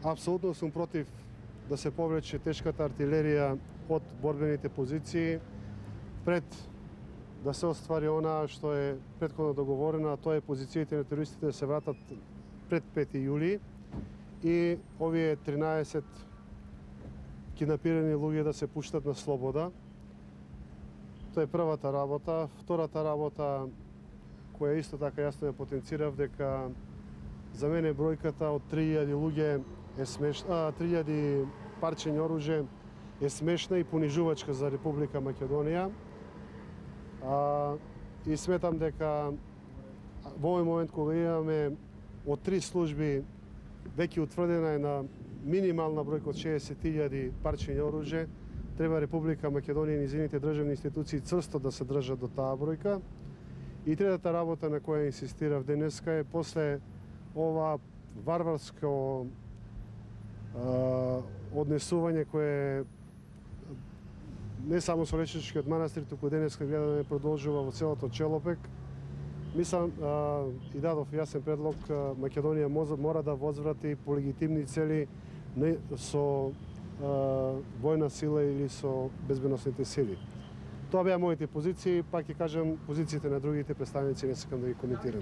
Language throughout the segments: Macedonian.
Апсолутно сум против да се повлече тешката артилерија од борбените позиции пред да се оствари она што е претходно договорено, а тоа е позициите на терористите да се вратат пред 5 јули и овие 13 киднапирани луѓе да се пуштат на слобода. Тоа е првата работа. Втората работа, која исто така јасно ја потенцирав, дека за мене бројката од 3000 луѓе е смешна, 3000 парчења оружје е смешна и понижувачка за Република Македонија. И сметам дека во овој момент кога имаме од 3 служби веќе утврдена е на минимална бројка од 60.000 парчења оружје, треба Република Македонија и низините државни институции црсто да се држат до таа бројка. И третата работа на која инсистирав денеска е после ова варварско однесување кое не само со Речничкиот манастир, туку денеска гледаме продолжува во целото Челопек. Мислам и дадов јасен предлог, Македонија мора да возврати по легитимни цели со војна сила или со безбедносните сили. Тоа беа моите позиции, пак ќе кажам, позициите на другите представници не сакам да ги коментирам.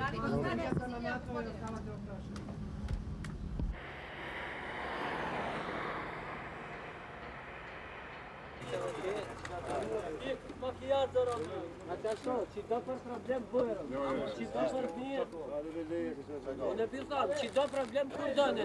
Макијар заробно. Значи што, чи допар проблем бојрам. Чи допар ние. Не писам, чи допар проблем курдане.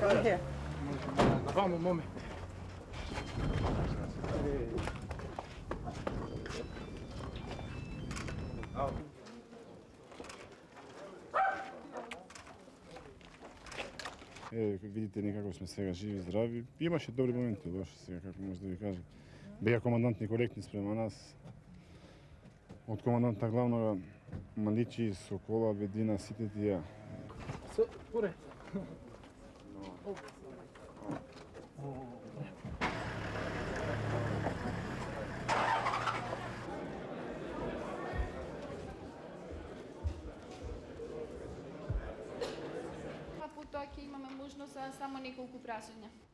Come here. Vamos, moment. Како видите, некако сме сега живи, здрави. Имаше добри моменти, лоши сега, како може да ви кажам. Беа командантни коректни спрема нас. Од командант на главнога Маличи, Сокола, Бедина, сите тие. Поред.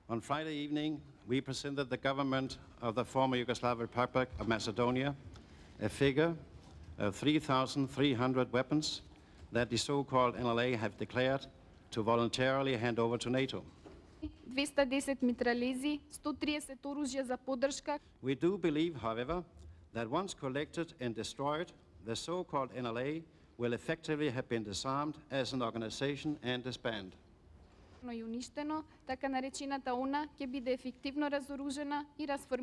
On Friday evening, we presented the government of the former Yugoslav Republic of Macedonia a figure of 3,300 weapons that the so-called NLA have declared to voluntarily hand over to NATO. 210 митралези, 130 оружја за поддршка. We do believe, however, that once collected and destroyed, the so-called NLA will effectively have been disarmed as an organization and disbanded. Но и уништено, така наречената ОНА ќе биде ефективно разоружена и расформирана.